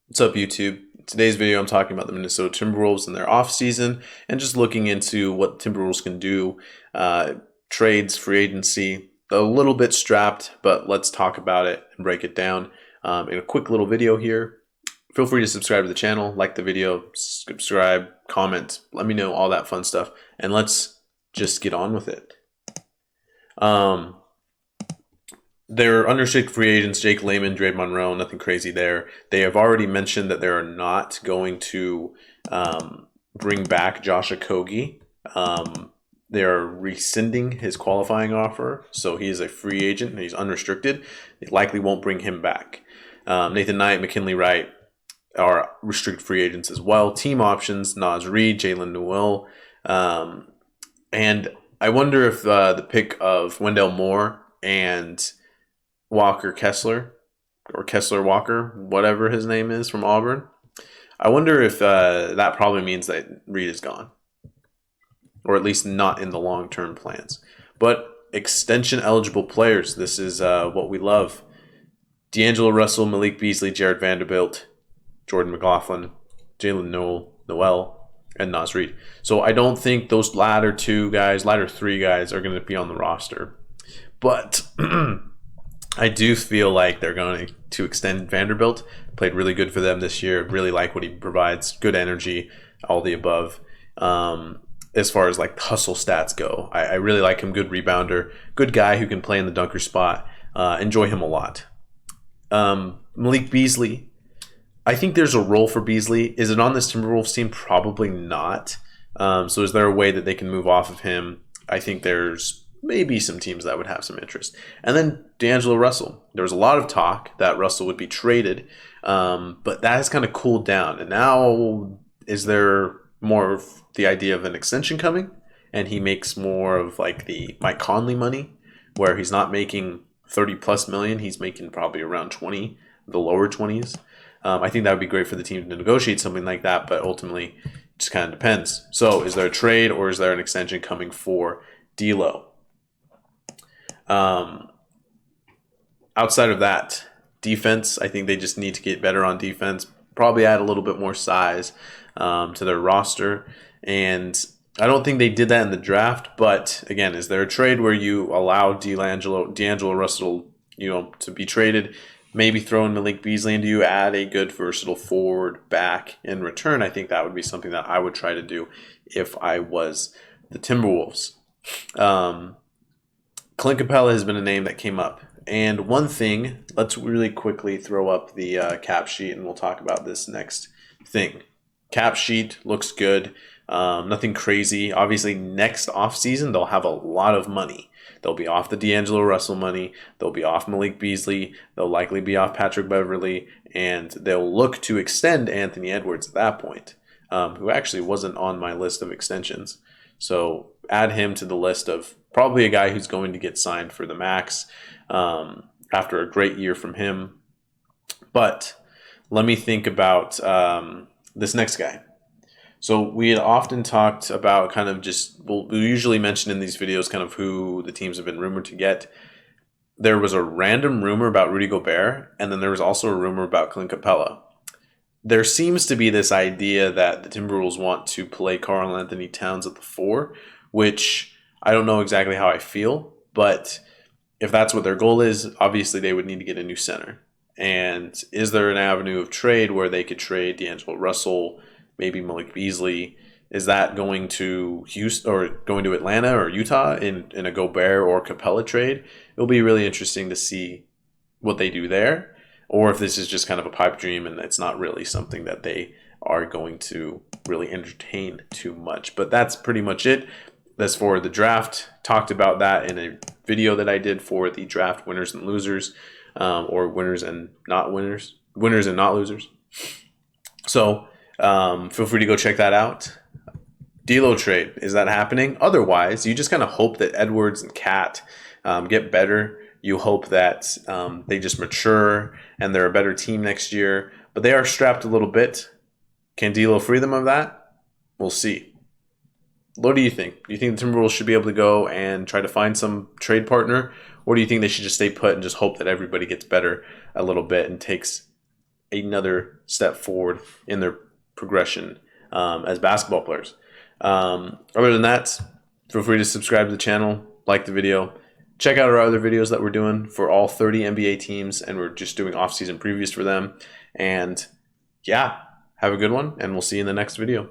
What's up, YouTube? Today's video, I'm talking about the Minnesota Timberwolves and their offseason and just looking into what Timberwolves can do. Trades, free agency, a little bit strapped, but let's talk about it and break it down in a quick little video here. Feel free to subscribe to the channel, like the video, subscribe, comment, let me know all that fun stuff, and let's just get on with it. They're unrestricted free agents, Jake Layman, Dre Monroe, nothing crazy there. They have already mentioned that they are not going to bring back Josh Okogie. They are rescinding his qualifying offer, so he is a free agent and he's unrestricted. They likely won't bring him back. Nathan Knight, McKinley Wright are restricted free agents as well. Team options, Naz Reid, Jalen Newell. And I wonder if the pick of Wendell Moore and Walker Kessler, or Kessler Walker, whatever his name is, from Auburn. I wonder if that probably means that Reed is gone, or at least not in the long-term plans. But extension-eligible players, this is what we love. D'Angelo Russell, Malik Beasley, Jared Vanderbilt, Jordan McLaughlin, Jalen Noel, and Naz Reid. So I don't think those latter three guys are going to be on the roster. But I do feel like they're going to extend Vanderbilt. Played really good for them this year. Really like what he provides. Good energy, all the above. As far as like hustle stats go, I really like him. Good rebounder. Good guy who can play in the dunker spot. Enjoy him a lot. Malik Beasley. I think there's a role for Beasley. Is it on this Timberwolves team? Probably not. So is there a way that they can move off of him? I think there's maybe some teams that would have some interest. And then D'Angelo Russell. There was a lot of talk that Russell would be traded, but that has kind of cooled down. And now is there more of the idea of an extension coming? And he makes more of like the Mike Conley money, where he's not making 30 plus million. He's making probably around 20, the lower 20s. I think that would be great for the team to negotiate something like that, but ultimately it just kind of depends. So is there a trade or is there an extension coming for D'Lo? Outside of that, defense, I think they just need to get better on defense, probably add a little bit more size to their roster. And I don't think they did that in the draft, but again, is there a trade where you allow D'Angelo Russell, to be traded, maybe throw in Malik Beasley, and do you add a good versatile forward back in return? I think that would be something that I would try to do if I was the Timberwolves. Clint Capella has been a name that came up. And one thing, let's really quickly throw up the cap sheet and we'll talk about this next thing. Cap sheet looks good. Nothing crazy. Obviously, next offseason, they'll have a lot of money. They'll be off the D'Angelo Russell money. They'll be off Malik Beasley. They'll likely be off Patrick Beverley. And they'll look to extend Anthony Edwards at that point, who actually wasn't on my list of extensions. So add him to the list of probably a guy who's going to get signed for the max after a great year from him. But let me think about this next guy. So we had often talked about kind of we usually mention in these videos kind of who the teams have been rumored to get. There was a random rumor about Rudy Gobert, and then there was also a rumor about Clint Capella. There seems to be this idea that the Timberwolves want to play Karl Anthony Towns at the 4, which I don't know exactly how I feel, but if that's what their goal is, obviously they would need to get a new center. And is there an avenue of trade where they could trade D'Angelo Russell, maybe Malik Beasley? Is that going to Houston or going to Atlanta or Utah in a Gobert or Capella trade? It'll be really interesting to see what they do there, or if this is just kind of a pipe dream and it's not really something that they are going to really entertain too much. But that's pretty much it. That's for the draft. Talked about that in a video that I did for the draft winners and losers, or winners and not losers. So feel free to go check that out. D'Lo trade, is that happening? Otherwise, you just kind of hope that Edwards and Cat get better. You hope that they just mature and they're a better team next year. But they are strapped a little bit. Can D'Lo free them of that? We'll see. What do you think? Do you think the Timberwolves should be able to go and try to find some trade partner? Or do you think they should just stay put and just hope that everybody gets better a little bit and takes another step forward in their progression as basketball players. Other than that, feel free to subscribe to the channel, like the video. Check out our other videos that we're doing for all 30 NBA teams, and we're just doing off-season previews for them. And yeah, have a good one, and we'll see you in the next video.